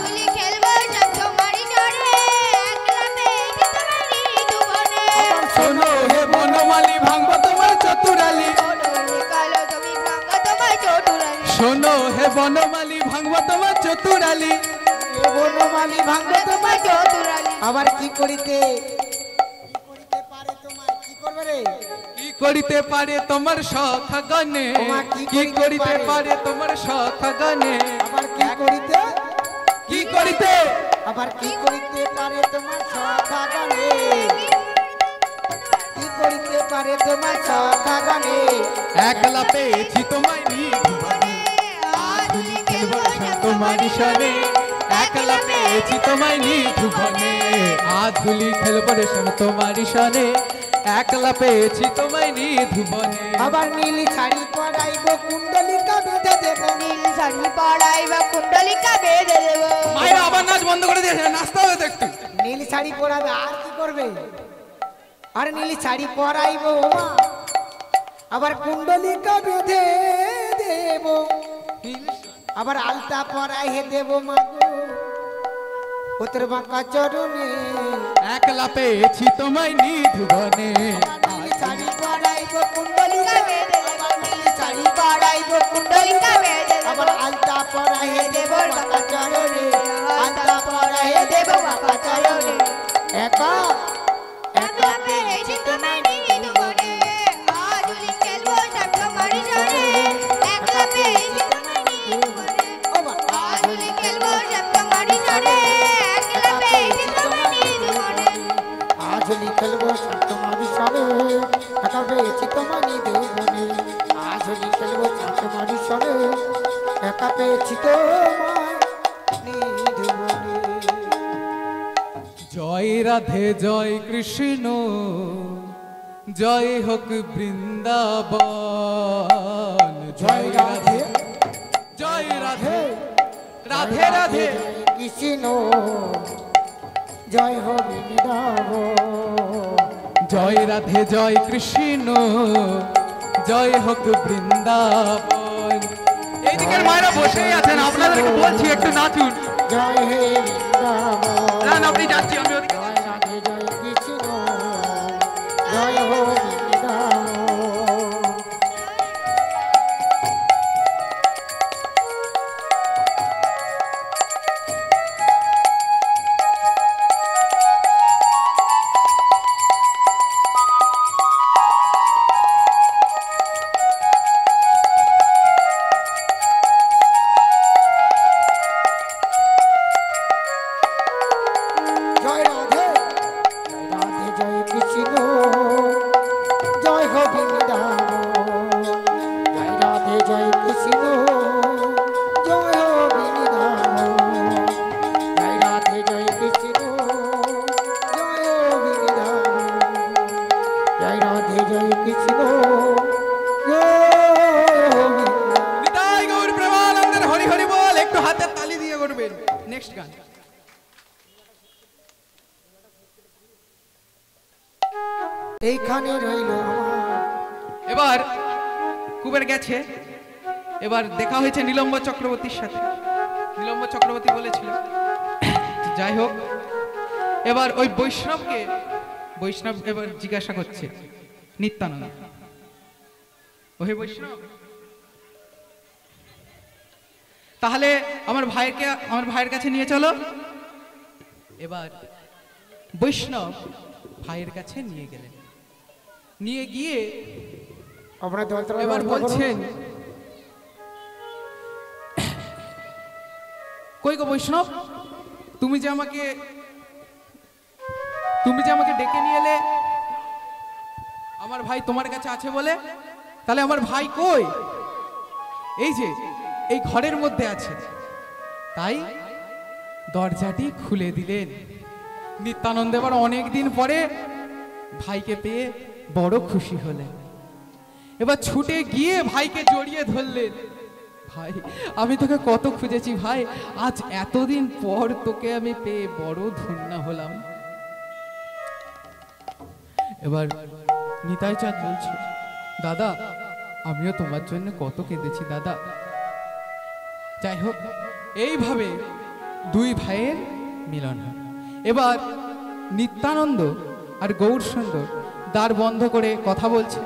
শোনো হে বনমালী ভাঙবো তোমার চতুরালি, শোনো হে বনমালী ভাঙবো তোমার চতুরালি। বনমালী ভাঙবে তোমার আবার কি করিতে পারে তোমার কি করবে রে? কি করিতে পারে তোমার সখা গনে, ওমা, কি করিতে পারে তোমার সখা গনে। আবার কি করিতে কি করিতে আবার কি করিতে পারে তোমার সখা গানে? কি করিতে পারে তোমার সখা গানে? একলা পেয়েছি তোমায় নিধুবনে। আজ হোলি খেলবো রে শ্যাম তোমারি সনে, একলা পেয়েছি তোমায় নিধুবনে। আজ হোলি খেলবো রে শ্যাম তোমারি সনে, একলা পেয়েছি তোমায় নিধুবনে। আবার নীল শাড়ি পরাইব কুণ্ডলিকা বেঁধে দেব। মায়েরা আবার নাচ বন্ধ করে দিয়েছে, নাচতে হবে তো একটু। নীল শাড়ি পরাবে আর কি করবে? আর নীল শাড়ি পরাইব ওমা আবার কুণ্ডলিকা বেঁধে দেব। আবার আলতা পরাই হে দেব মাগো ও তোর বাঁকা চরণে। একলা পেয়েছি তোমায় নিধুবনে। নীল শাড়ি পরাইব কুণ্ডলিকা আবার নীল শাড়ি আবার আলতা পরাই হে দেব বাঁকা চরণে। আলতা পরাই হে দেব বাঁকা চরণে। একা একা পেয়েছি তোমায় নিধুবনে। ও বাবা আজ হোলি খেলবো তোমার সনে, একা পেয়েছি তোমার নিধুবনে। আজ হোলি খেলবো তোমার সনে, একা পেয়েছি তোমার নিধুবনে। জয় রাধে জয় কৃষ্ণ, জয় হোক বৃন্দাবন। জয় রাধে জয় রাধে, রাধে রাধে। কৃষ্ণ জয় হো বৃন্দাবন। জয় রাধে জয় কৃষ্ণ, জয় হোক বৃন্দাবন। এইদিকের মায়েরা বসেই আছেন, আপনাদেরকে বলছি একটু নাচুন। জয় হে বৃন্দাবন। না আপনি যাচ্ছি, আমি ওদিকে জয় রাধে জয় কৃষ্ণ জয় হো বৃন্দাবন। এইখানে রইল আমার। এবার কুবের গেছে, এবার দেখা হয়েছে নীলম্ব চক্রবর্তীর সাথে। নীলম্ব চক্রবর্তী বলেছিল, যাই হোক, এবার ওই বৈষ্ণব এবার জিজ্ঞাসা করছে নিত্যানন্দ, ওহে বৈষ্ণব, তাহলে আমার ভাইয়ের কাছে নিয়ে চলো। এবার বৈষ্ণব ভাইয়ের কাছে নিয়ে গেলেন, নিয়ে গিয়ে আপনার দলটা এবার বলছেন, কই গো বৈষ্ণব, তুমি যে আমাকে ডেকে নিয়ে এলে আমার ভাই তোমার কাছে আছে বলে, তাহলে আমার ভাই কই? এই যে এই ঘরের মধ্যে আছে। তাই দরজাটি খুলে দিলেন। নিত্যানন্দ এবার অনেকদিন পরে ভাইকে পেয়ে বড় খুশি হলেন। এবার ছুটে গিয়ে ভাইকে জড়িয়ে ধরলেন। ভাই, আমি তোকে কত খুঁজেছি ভাই, আজ এতদিন পর তোকে আমি পেয়ে বড় ধন্য হলাম। এবার নিতাই চাঁদ বলছে, দাদা আমিও তোমার জন্য কত কেঁদেছি দাদা। যাই হোক, এইভাবে দুই ভাইয়ের মিলন হয়। এবার নিত্যানন্দ আর গৌর সুন্দর দ্বার বন্ধ করে কথা বলছে।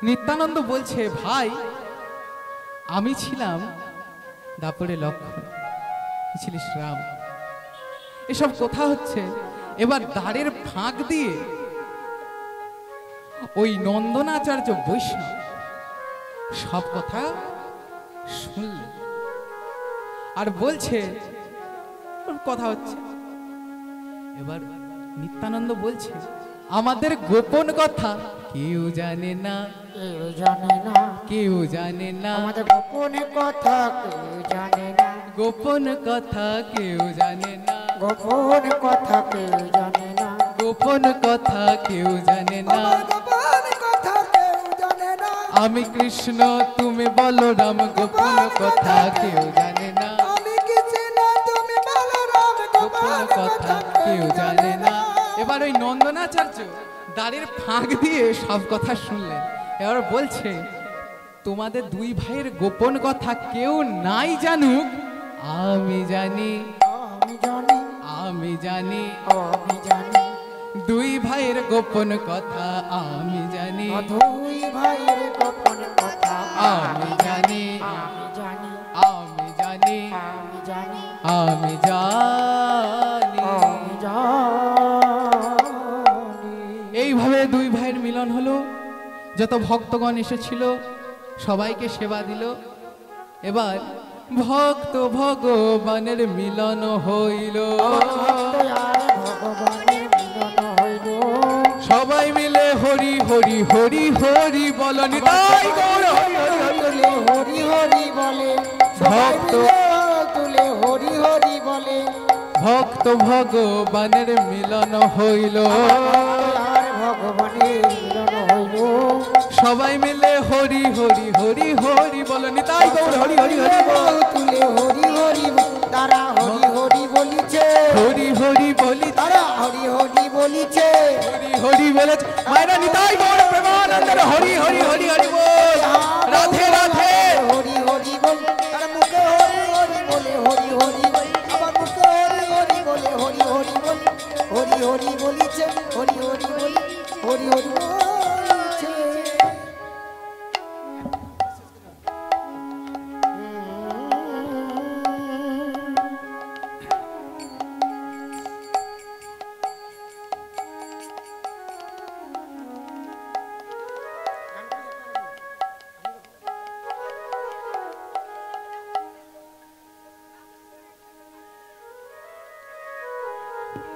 নিত্যানন্দ বলছে, ভাই আমি ছিলাম দাপরে লক্ষণ, তুই ছিলিস রাম, এসব কথা হচ্ছে। এবার দ্বারের ফাঁক দিয়ে ওই নন্দনাচার্য বৈষ্ণব সব কথা শুনল আর বলছে কথা হচ্ছে। এবার নিত্যানন্দ বলছে, আমাদের গোপন কথা কেউ জানে না, কেউ জানে না, কেউ জানে না, আমাদের গোপন কথা কেউ জানে না, গোপন কথা কেউ জানে না, গোপন কথা কেউ জানে না, গোপন কথা কেউ জানে না। আমার গোপন কথা কেউ জানে না, আমি কৃষ্ণ তুমি বলরাম, গোপন কথা কেউ জানে না, আমি কৃষ্ণ তুমি বলরাম, গোপন কথা কেউ জানে না। এবার ওই নন্দনাচার্য দ্বারের ফাঁক দিয়ে সব কথা শুনলেন। এবার বলছে, তোমাদের দুই ভাইয়ের গোপন কথা কেউ নাই জানুক, আমি জানি, আমি জানি, আমি জানি, আমি জানি, দুই ভাইয়ের গোপন কথা আমি জানি, দুই ভাইয়ের গোপন কথা আমি জানি, আমি জানি, আমি জানি, আমি জানি, আমি জানি। আমি জানি। এইভাবে দুই ভাইয়ের মিলন হলো। যত ভক্তগণ এসেছিল সবাইকে সেবা দিল। এবার ভক্ত ভগবানের মিলন হইল, ভগবানের মিলন হইল, সবাই মিলে হরি হরি হরি হরি বল নিতাই গৌর হরি হরি হরি। হরি হরি বলে, ভক্ত তুলে হরি হরি বলে, ভক্ত ভগবানের মিলন হইল, আর ভগবানের মিলন হইল, সবাই মিলে হরি হরি হরি হরি বল নিতাই গৌর হরি হরি হরি বল। তুলে হরি হরি তারা হরি হরি বলিছে, হরি হরি বলি, তারা হরি হরি বলিছে, হরি হরি বলেছে মায়েরা নিতাই গৌর প্রেমানন্দের হরি হরি হরি হরি বল। রাধে রাধে। হরি হরি বল, তারা মুখে হরি হরি বলে, হরি হরি বল, আবার মুখে হরি হরি বলে, হরি হরি বল, হরি হরি বলিছে, হরি হরি বল, হরি হরি বলিছে।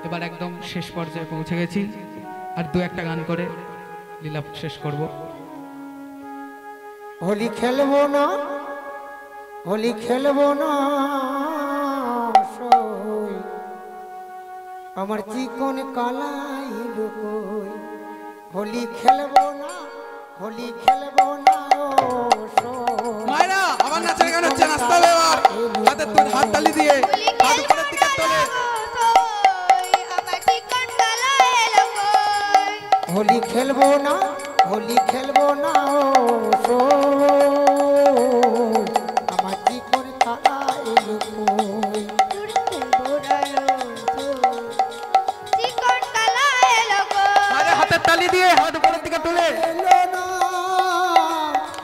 এবার একদম শেষ পর্যায়ে পৌঁছে গেছি, আর দু একটা গান করে লীলা শেষ করব। হোলি খেলবো না, হোলি খেলবো না সই, আমার চিকন কালাই লুকোই, হোলি খেলবো না, হোলি খেলবো না সই। মায়েরা আবার নাচের গান হচ্ছে, নাচতে হবে এবার। হাতের তোল, হাত তালি দিয়ে হাত উপরের দিকে তোলে। আমার চিকন কালাই লুকোই, খেলবো না হোলি খেলবো না ও সো আমার চিকন কালা এলো কই চিকন কালা এলো গো আরে হাতের তালি দিয়ে হাত উপরের দিকে তুলে এলো না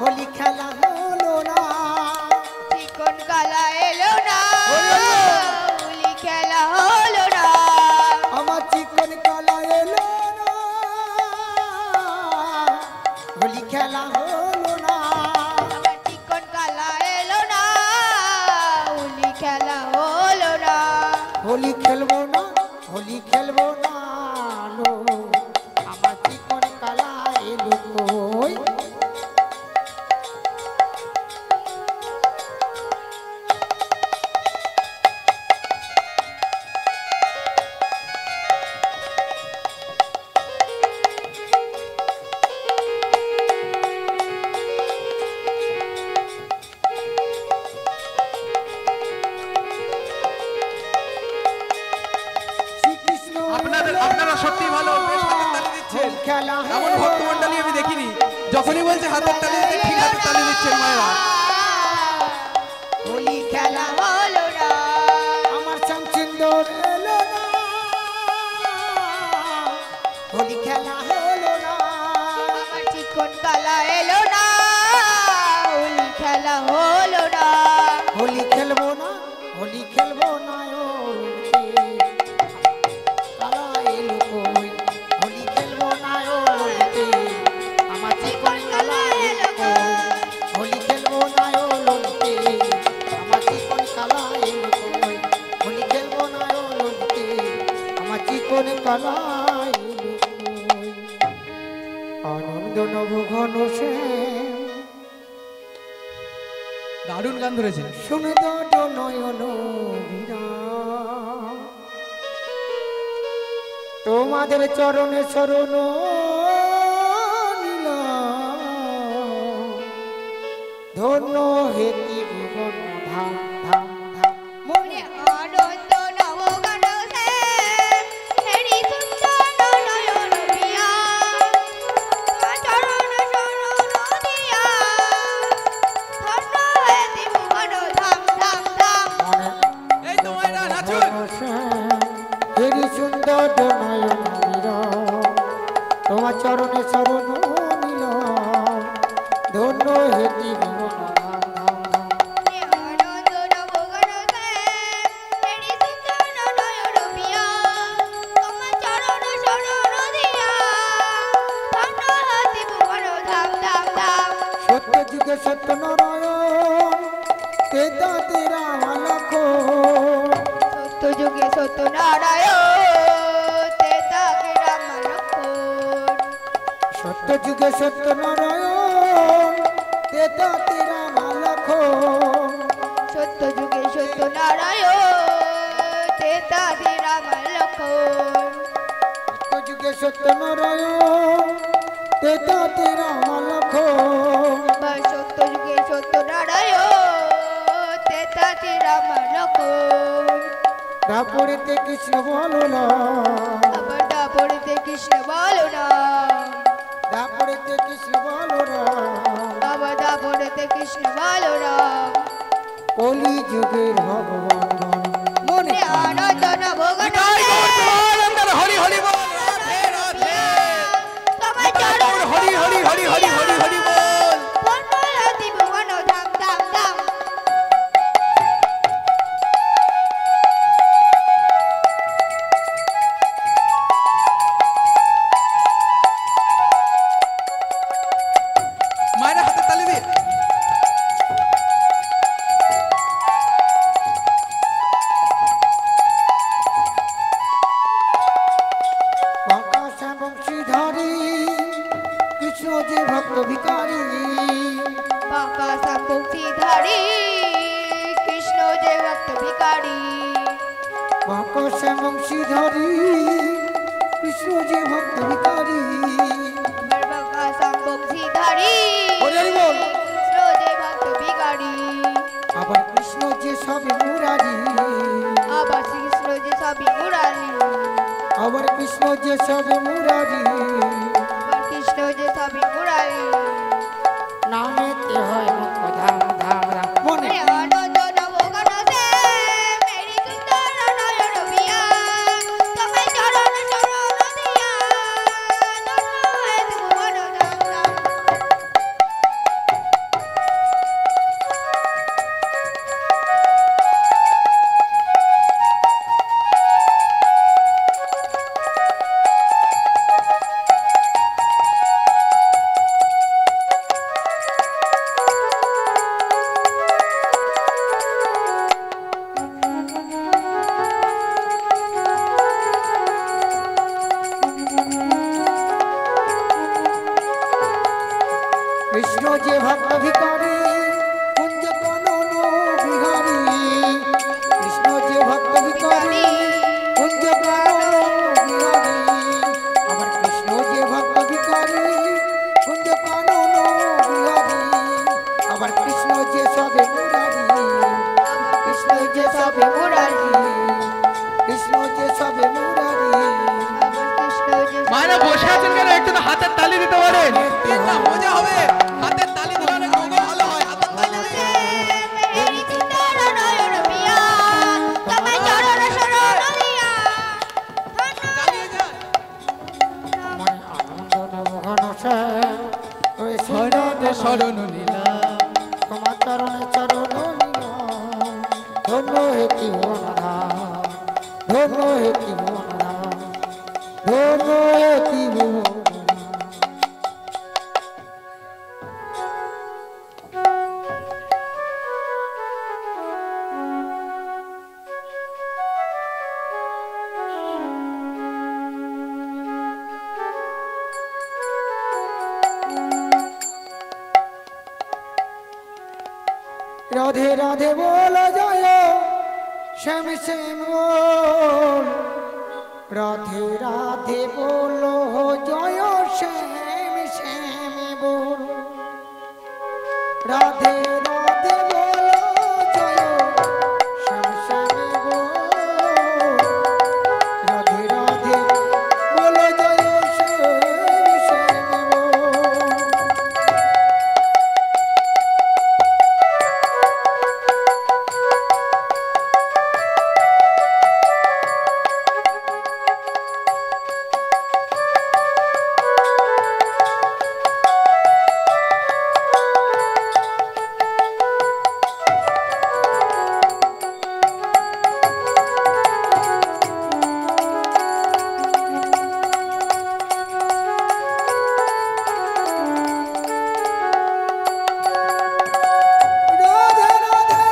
হোলি খেলা হলো না চিকন কালা এলো না হোলি খেলা হলো না আমার চিকন কালা এলো না হোলি খেলা হলো না আমার চিকন কালা এলো না হোলি খেলা হলো না হোলি খেলবো না হোলি খেলবো না লো আমার চিকন কালা এলো কই শ্রীকৃষ্ণ আপনারা সত্যি ভালো বেশ হাতের তালি দিচ্ছেন হোলি খেলা এমন ভক্তমণ্ডলী আমি দেখিনি যখনই বলছে হাতের তালি দিতে ঠিক হাতের তালি দিচ্ছেন মায়েরা হোলি খেলা হলো না আমার শ্যামসুন্দর এলো না হোলি খেলা হলো না আমার চিকন কালা এলো না হোলি খেলা হলো না হোলি খেলবো না হোলি খেলবো না ও লোকে। কালা এলো কই হোলি খেলবো না ও লোকে। আমার চিকন কালা এলো কই হোলি খেলবো না ও লোকে। আমার চিকন কালা এলো কই হোলি খেলবো না ও লোকে। আমার চিকন কালা এলো কই আনন্দ নব ঘন সে দারুণ গান ধরেছেন শুনে তো নয়ন বিরাম তোমাদের চরণে শরণ নিলাম ধন্য হেতি ভুবন ধাম ধাম ধাম মনে আনন্দ নবগান সে হেরি সুন্দর নয়ন প্রিয়া চরণ শরণ দিয়া ধন্য হয়েছি ভুবন ধাম ধাম ধাম এই তো মায়েরা নাচুন হেরি সুন্দর নয়ন বিরাম তোমার চরণে শরণ নিলাম ধন্য হেতি ভুবন ধাম ধাম ধাম আনন্দ নবগান সে হেরি সুন্দর নয়ন প্রিয়া তোমার চরণ শরণ দিয়া ধন্য হয়েছি ভুবন ধাম ধাম ধাম সত্য যুগে সত্য নারায়ণ তেতা তেরা লাখো সত্য যুগে সত্য নারায়ণ তেতাকে রাম লক্ষণ সত্য যুগে সত্য নারায়ণ তেতা তেরা লাখো সত্য যুগে সত্য নারায়ণ তেতাকে রাম লক্ষণ সত্য যুগে সত্য নারায়ণ তেতা তেরা লাখো বা সত্য যুগে সত্য নারায়ণ তেতাকে রাম লক্ষণ তারপরেতে কৃষ্ণ বলো না আবার দাপড়িতে কৃষ্ণ বলো না তারপরেতে কৃষ্ণ বলো না আবার দাপড়িতে কৃষ্ণ বলো না কলি যুগের ভগবান মনে আনন্দ না ভগবান হরি হরি বল রাধে রাধে তোমার চরণ হরি হরি হরি হরি হরি হরি বল বনমালাতি ভুবন ধাম ধাম ধাম মায়েরা হাতের তালি দিয়ে আকাশ এবং শ্রীধারী কৃষ্ণ যে ভক্ত ভিকারী বাঁকা সাম্ভক্তি ধারী কৃষ্ণ যে ভক্ত ভিকারী আকাশ এবং শ্রীধারী কৃষ্ণ যে ভক্ত ভিকারী বাঁকা সাম্ভক্তি ধারী হরি হরি বল। কৃষ্ণ যে ভক্ত ভিকারী আবার কৃষ্ণ যে সবে মুরারি আবার শ্রীকৃষ্ণ যে সবই মুরারি আবার কৃষ্ণ যে সবে মুরারি আবার যে সবই মুরারি নামেতে হয় মুখ ধাম ধাম রাম মনে আনন্দ নবগণ সে মেরি সুন্দর নয়ন বিয়া তোমায় চরণ শরণ দিয়া ধন্য হে ভুবন ধাম ধাম। কৃষ্ণ যে ভক্ত ভিখারি কুঞ্জ কনন বিহারী কৃষ্ণ যে ভক্ত ভিখারি কুঞ্জ কনন বিহারী আমার কৃষ্ণ যে ভক্ত ভিখারি কুঞ্জ কনন বিহারী আমার কৃষ্ণ যে সবে মুরারি কৃষ্ণ যে সবে মুরারি কৃষ্ণ যে সবে মুরারি মায়েরা বসে আছেন কেন? একটু তো হাতের তালি দিতে পারেন, না মজা হবে। হাতের তালি দিলে অনেক ভালো হয়। হাতের তালি দিয়ে মেরি সুন্দর নয়ন বিয়া তোমায় চরণ শরণ দিয়া চালিয়ে যান। মনে আনন্দ নবঘন সে ওই শরণ শরণ লীলা তোমার চরণে চরণ লীলা ধন্য হে কি মনরা ধন্য হে কি মনরা ধন্য হে কি মনরা রাধে রাধে বল জয় শ্যাম শ্যাম বল রাধে রাধে বল জয় শ্যাম শ্যাম বল রাধে রাধে বল জয় শ্যাম শ্যাম বল রাধে রাধে বল জয় শ্যাম শ্যাম বল রাধে রাধে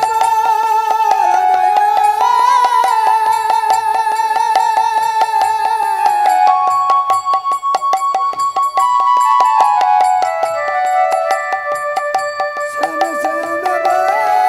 শ্যাম শ্যাম রাধে রাধে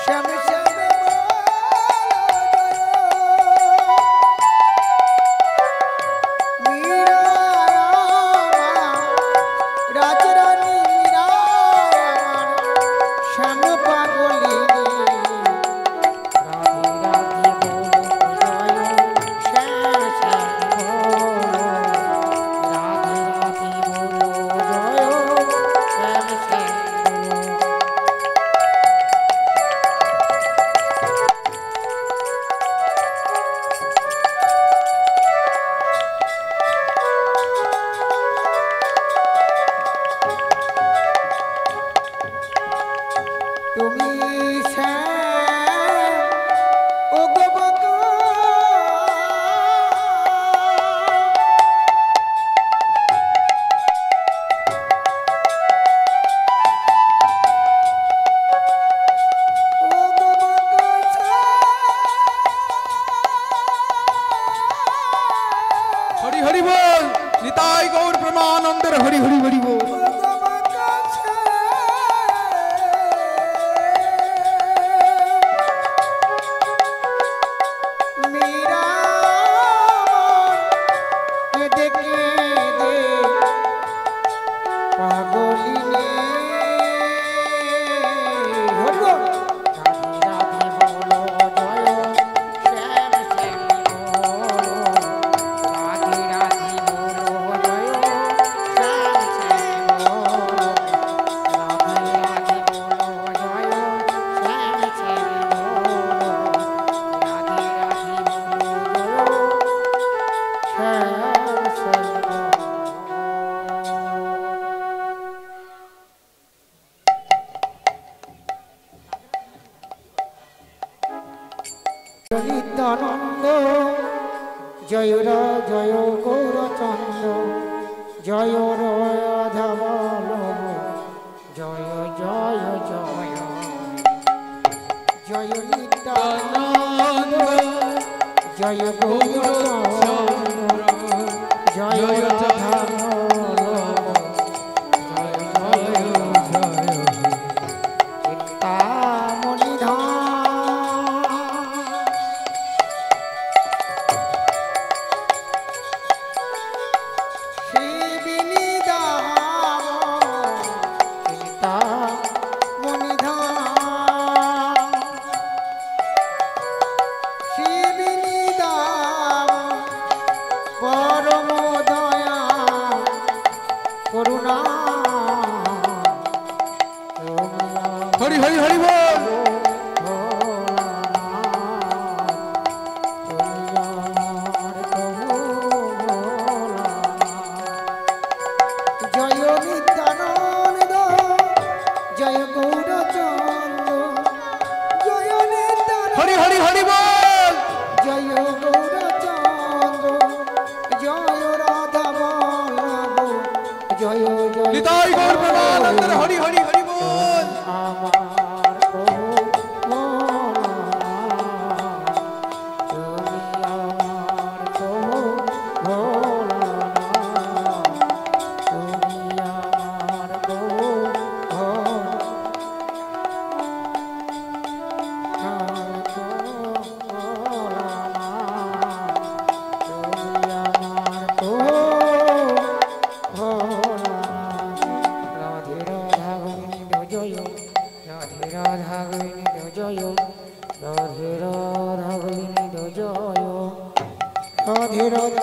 শ্যাম শ্যাম মীরা রাজরানী মীরা শ্যাম পাগলি রাধে রাধে বল জয় শ্যাম শ্যাম রাধে রাধে বল জয় শ্যাম শ্যাম তুমি শ্যাম ও গোবক ও গোবক হরি হরি বল, নিতাই গৌর প্রেমানন্দের হরি হরি হরি বল। মীরা নিত্যানন্দ জয় জয় গৌরচন্দ্র জয় রাধা বল্লভ জয় জয় জয় জয় নিত্যানন্দ জয় গৌরচন্দ্র জয় রাধা বল্লভ জয় জয় চিন্তামণি ধাম শিবিনী ধাম চিন্তামণি ধাম শিবিনী ধাম পরম দয়া করুণা হরি হরি হরি বল। জয় নিত্যানন্দ জয় গৌরচন্দ্র জয় নিত্যানন্দ হরি হরি হরি বল। জয় গৌরচন্দ্র জয় রাধা বল্লভ জয় জয় নিতাই গৌর প্রেমানন্দ হরি হরি হরি বল। আমার প্রভু ভোলানাথ, তুমি আমার প্রভু ভোলানাথ, তুমি আমার প্রভু ভোলানাথ, তুমি আমার প্রভু ভোলানাথ। রাধে রাধা গোবিন্দ জয়, রাধে রাধা গোবিন্দ জয়, রাধে রাধা গোবিন্দ জয়, রাধে রাধা